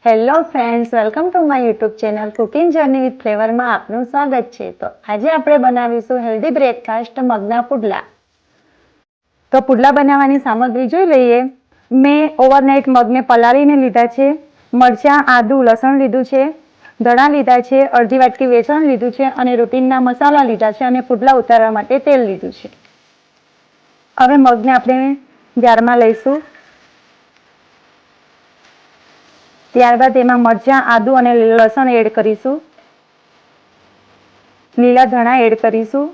Hello friends, welcome to my YouTube channel cooking journey with ફ્લેવરમાં આપનું સ્વાગત છે। તો આજે આપણે બનાવીશું હેલ્ધી બ્રેકફાસ્ટ મગના પુડલા। તો પુડલા બનાવવાની સામગ્રી જોઈ લઈએ। મેં ઓવરનાઇટ મગને પલાળીને લીધા છે। મરચાં, આદુ, લસણ લીધું છે, ધાણા લીધા છે, અડધી વાટકી બેસણ લીધું છે અને રૂટીનના મસાલા લીધા છે અને પુડલા ઉતારવા માટે તેલ લીધું છે। હવે મગને આપણે જારમાં લઈશું। ત્યારબાદ એમાં મરચાં, આદુ અને લસણ એડ કરીશું, લીલા ધાણા એડ કરીશું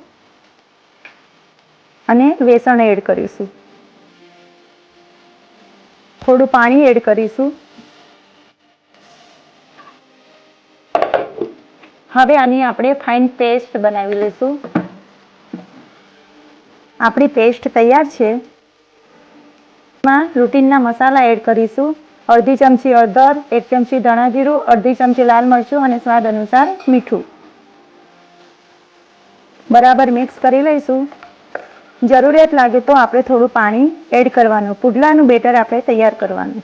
અને બેસણ એડ કરીશું। થોડું પાણી એડ કરીશું। હવે આની આપણે ફાઇન પેસ્ટ બનાવી લઈશું। આપણી પેસ્ટ તૈયાર છે। એમાં રૂટીનના મસાલા એડ કરીશું। અડધી ચમચી હળદર, 1 ચમચી ધાણા જીરું, અડધી ચમચી લાલ મરચું અને સ્વાદ અનુસાર મીઠું। બરાબર મિક્સ કરી લઈશું। જરૂરિયાત લાગે તો આપણે થોડું પાણી એડ કરવાનું। પુડલાનું બેટર આપણે તૈયાર કરવાનું।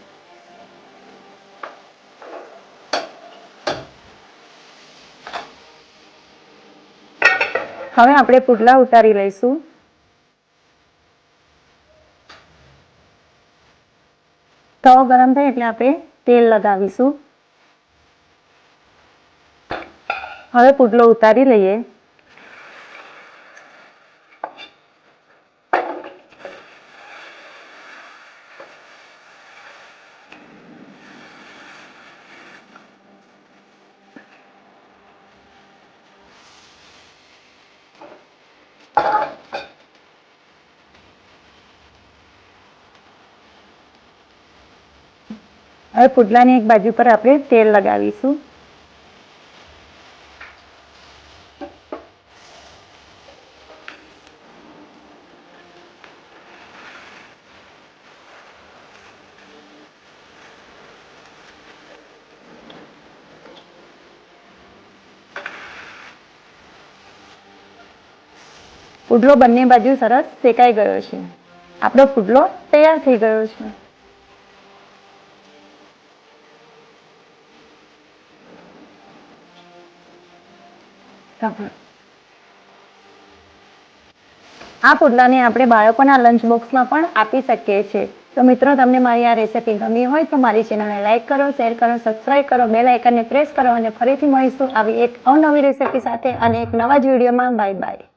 હવે આપણે પુડલા ઉતારી લઈશું। તવો ગરમ થાય એટલે આપણે તેલ લગાવીશું। હવે પુડલો ઉતારી લઈએ। હવે પુડલાની એક બાજુ પર આપણે તેલ લગાવીશું। પુડલો બંને બાજુ સરસ શેકાઈ ગયો છે। આપણો પુડલો તૈયાર થઈ ગયો છે। આ પુડલાને આપણે બાળકોના લંચ બોક્સમાં પણ આપી શકીએ છીએ। તો મિત્રો, તમને મારી આ રેસીપી ગમી હોય તો મારી ચેનલને લાઈક કરો, શેર કરો, સબસ્ક્રાઇબ કરો, બેલ આઇકનને પ્રેસ કરો અને ફરીથી મળીશું આવી એક અવનવી રેસીપી સાથે અને એક નવા જ વિડીયોમાં। Bye bye.